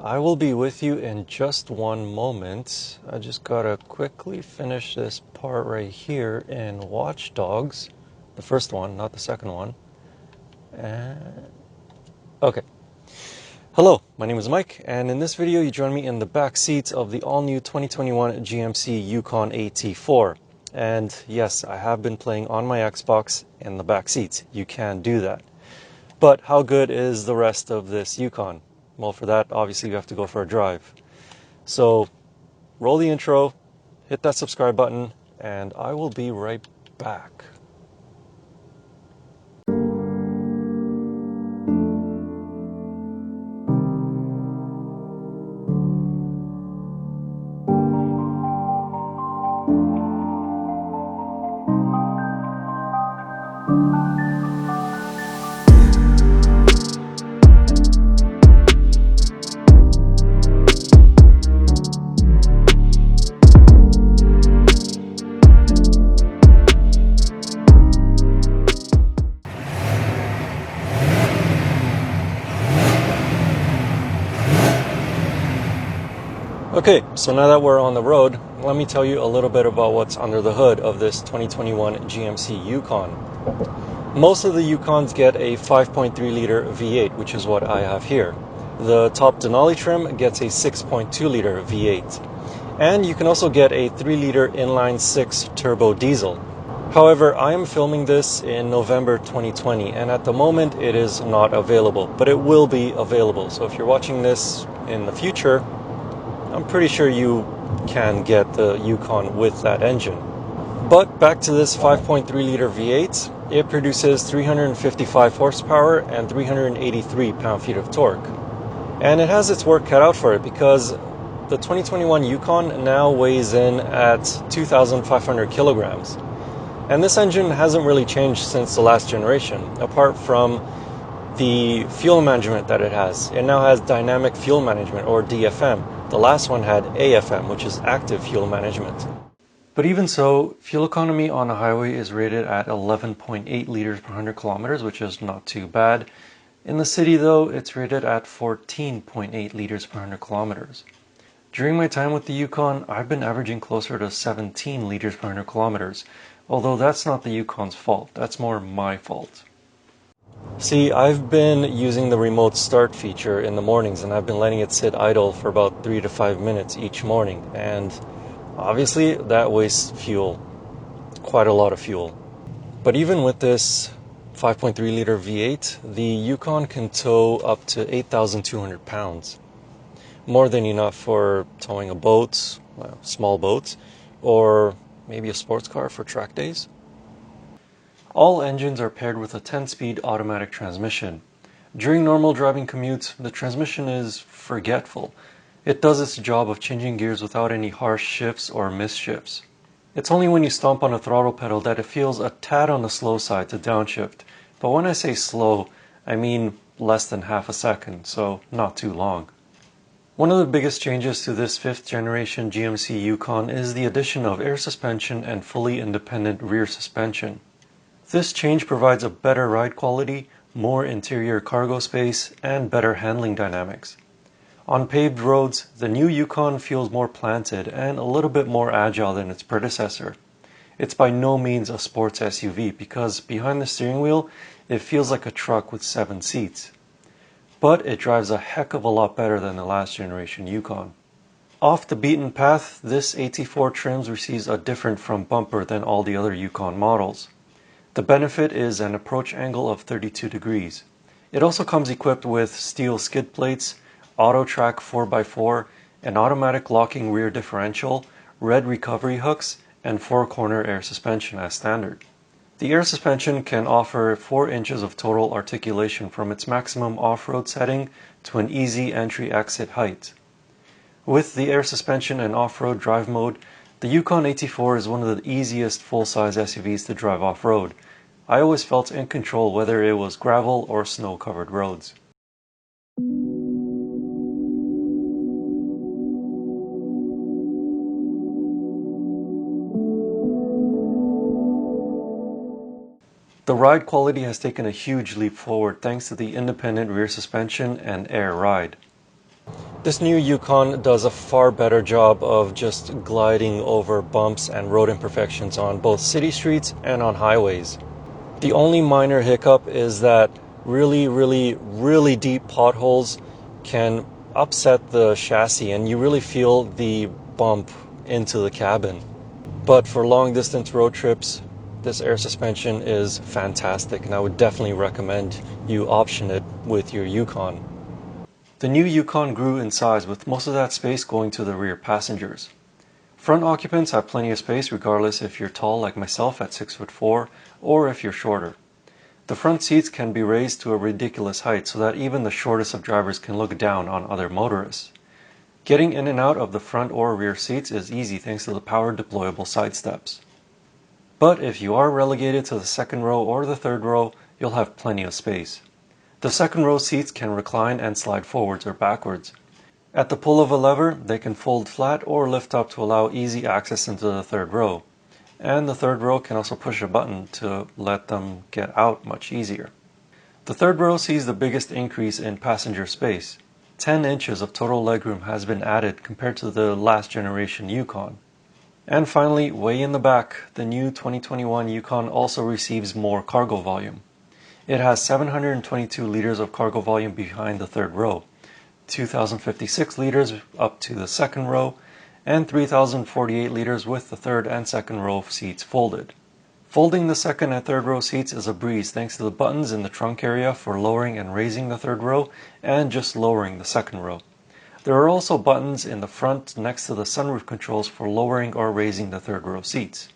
I will be with you in just one moment. I just gotta quickly finish this part right here in Watch Dogs. The first one, not the second one. And... Okay. Hello, my name is Mike, and in this video you join me in the back seat of the all-new 2021 GMC Yukon AT4. And yes, I have been playing on my Xbox in the back seat. You can do that. But how good is the rest of this Yukon? Well, for that, obviously you have to go for a drive. So, roll the intro, hit that subscribe button, and I will be right back. Okay, so now that we're on the road, let me tell you a little bit about what's under the hood of this 2021 GMC Yukon. Most of the Yukons get a 5.3 liter V8, which is what I have here. The top Denali trim gets a 6.2 liter V8. And you can also get a 3 liter inline 6 turbo diesel. However, I am filming this in November 2020, and at the moment it is not available, but it will be available. So if you're watching this in the future, I'm pretty sure you can get the Yukon with that engine. But back to this 5.3 liter V8, it produces 355 horsepower and 383 pound-feet of torque. And it has its work cut out for it because the 2021 Yukon now weighs in at 2,500 kilograms. And this engine hasn't really changed since the last generation, apart from the fuel management that it has. It now has dynamic fuel management, or DFM. The last one had AFM, which is active fuel management. But even so, fuel economy on a highway is rated at 11.8 liters per 100 kilometers, which is not too bad. In the city though, it's rated at 14.8 liters per 100 kilometers. During my time with the Yukon, I've been averaging closer to 17 liters per 100 kilometers, although that's not the Yukon's fault, that's more my fault. See, I've been using the remote start feature in the mornings, and I've been letting it sit idle for about 3 to 5 minutes each morning, and obviously that wastes fuel, quite a lot of fuel. But even with this 5.3 liter V8, the Yukon can tow up to 8,200 pounds. More than enough for towing a boat, well, small boat, or maybe a sports car for track days. All engines are paired with a 10-speed automatic transmission. During normal driving commutes, the transmission is forgetful. It does its job of changing gears without any harsh shifts or misshifts. It's only when you stomp on a throttle pedal that it feels a tad on the slow side to downshift. But when I say slow, I mean less than half a second, so not too long. One of the biggest changes to this 5th generation GMC Yukon is the addition of air suspension and fully independent rear suspension. This change provides a better ride quality, more interior cargo space, and better handling dynamics. On paved roads, the new Yukon feels more planted and a little bit more agile than its predecessor. It's by no means a sports SUV because behind the steering wheel, it feels like a truck with 7 seats. But it drives a heck of a lot better than the last generation Yukon. Off the beaten path, this AT4 trims receives a different front bumper than all the other Yukon models. The benefit is an approach angle of 32 degrees. It also comes equipped with steel skid plates, auto-track 4x4, an automatic locking rear differential, red recovery hooks, and 4-corner air suspension as standard. The air suspension can offer 4 inches of total articulation from its maximum off-road setting to an easy entry-exit height. With the air suspension and off-road drive mode, the Yukon AT4 is one of the easiest full-size SUVs to drive off-road. I always felt in control whether it was gravel or snow-covered roads. The ride quality has taken a huge leap forward thanks to the independent rear suspension and air ride. This new Yukon does a far better job of just gliding over bumps and road imperfections on both city streets and on highways. The only minor hiccup is that really deep potholes can upset the chassis and you really feel the bump into the cabin. But for long distance road trips, this air suspension is fantastic and I would definitely recommend you option it with your Yukon. The new Yukon grew in size with most of that space going to the rear passengers. Front occupants have plenty of space regardless if you're tall like myself at 6'4" or if you're shorter. The front seats can be raised to a ridiculous height so that even the shortest of drivers can look down on other motorists. Getting in and out of the front or rear seats is easy thanks to the powered deployable side steps. But if you are relegated to the second row or the third row, you'll have plenty of space. The second row seats can recline and slide forwards or backwards. At the pull of a lever, they can fold flat or lift up to allow easy access into the third row. And the third row can also push a button to let them get out much easier. The third row sees the biggest increase in passenger space. 10 inches of total legroom has been added compared to the last generation Yukon. And finally, way in the back, the new 2021 Yukon also receives more cargo volume. It has 722 liters of cargo volume behind the third row, 2,056 liters up to the second row, and 3,048 liters with the third and second row seats folded. Folding the second and third row seats is a breeze thanks to the buttons in the trunk area for lowering and raising the third row and just lowering the second row. There are also buttons in the front next to the sunroof controls for lowering or raising the third row seats.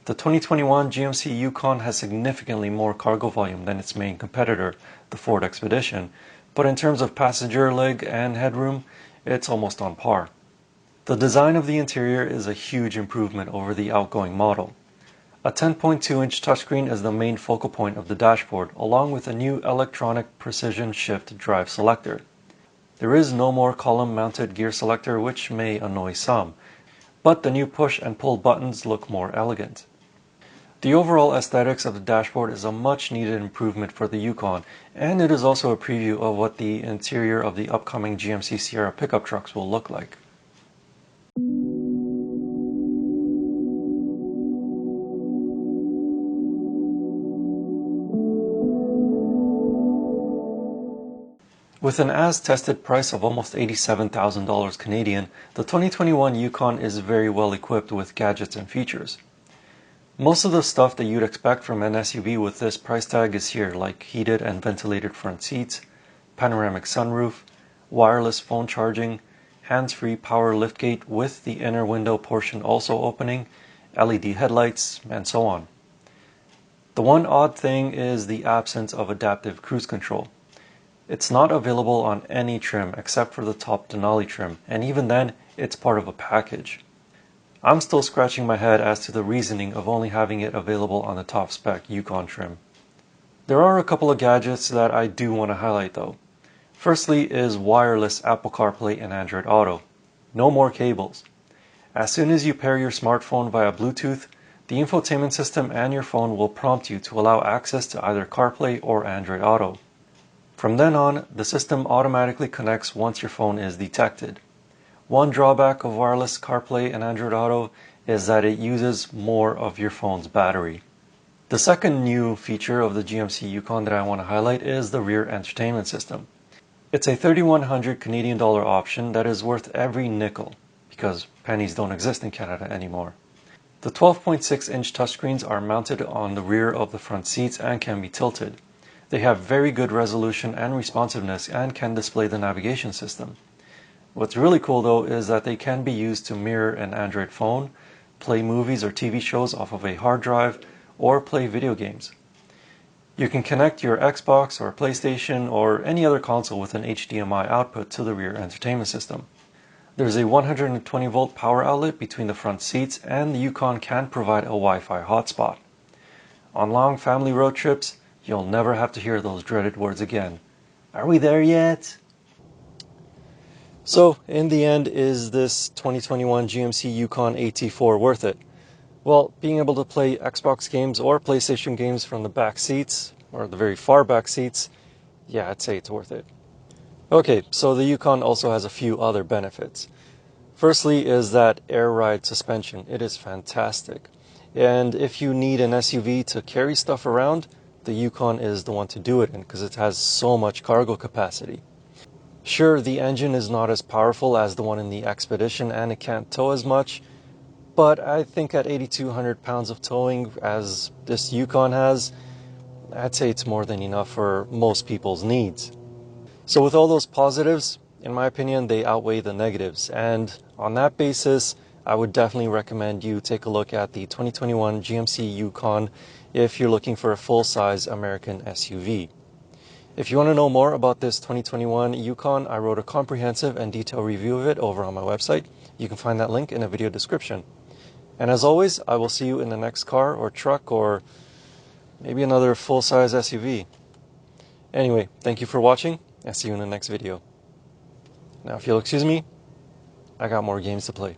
The 2021 GMC Yukon has significantly more cargo volume than its main competitor, the Ford Expedition, but in terms of passenger leg and headroom, it's almost on par. The design of the interior is a huge improvement over the outgoing model. A 10.2-inch touchscreen is the main focal point of the dashboard, along with a new electronic precision shift drive selector. There is no more column-mounted gear selector, which may annoy some, but the new push and pull buttons look more elegant. The overall aesthetics of the dashboard is a much needed improvement for the Yukon, and it is also a preview of what the interior of the upcoming GMC Sierra pickup trucks will look like. With an as-tested price of almost $87,000 Canadian, the 2021 Yukon is very well equipped with gadgets and features. Most of the stuff that you'd expect from an SUV with this price tag is here, like heated and ventilated front seats, panoramic sunroof, wireless phone charging, hands-free power liftgate with the inner window portion also opening, LED headlights, and so on. The one odd thing is the absence of adaptive cruise control. It's not available on any trim except for the top Denali trim, and even then, it's part of a package. I'm still scratching my head as to the reasoning of only having it available on the top spec Yukon trim. There are a couple of gadgets that I do want to highlight though. Firstly is wireless Apple CarPlay and Android Auto. No more cables. As soon as you pair your smartphone via Bluetooth, the infotainment system and your phone will prompt you to allow access to either CarPlay or Android Auto. From then on, the system automatically connects once your phone is detected. One drawback of wireless CarPlay and Android Auto is that it uses more of your phone's battery. The second new feature of the GMC Yukon that I want to highlight is the rear entertainment system. It's a $3,100 Canadian dollar option that is worth every nickel, because pennies don't exist in Canada anymore. The 12.6-inch touchscreens are mounted on the rear of the front seats and can be tilted. They have very good resolution and responsiveness and can display the navigation system. What's really cool though is that they can be used to mirror an Android phone, play movies or TV shows off of a hard drive, or play video games. You can connect your Xbox or PlayStation or any other console with an HDMI output to the rear entertainment system. There's a 120 volt power outlet between the front seats, and the Yukon can provide a Wi-Fi hotspot. On long family road trips, you'll never have to hear those dreaded words again. Are we there yet? So, in the end, is this 2021 GMC Yukon AT4 worth it? Well, being able to play Xbox games or PlayStation games from the back seats, or the very far back seats, yeah, I'd say it's worth it. Okay, so the Yukon also has a few other benefits. Firstly is that air ride suspension. It is fantastic. And if you need an SUV to carry stuff around, the Yukon is the one to do it in because it has so much cargo capacity. Sure, the engine is not as powerful as the one in the Expedition and it can't tow as much, but I think at 8,200 pounds of towing as this Yukon has, I'd say it's more than enough for most people's needs. So with all those positives, in my opinion, they outweigh the negatives. And on that basis, I would definitely recommend you take a look at the 2021 GMC Yukon if you're looking for a full-size American SUV. If you want to know more about this 2021 Yukon, I wrote a comprehensive and detailed review of it over on my website. You can find that link in the video description. And as always, I will see you in the next car or truck or maybe another full-size SUV. Anyway, thank you for watching. I'll see you in the next video. Now, if you'll excuse me, I got more games to play.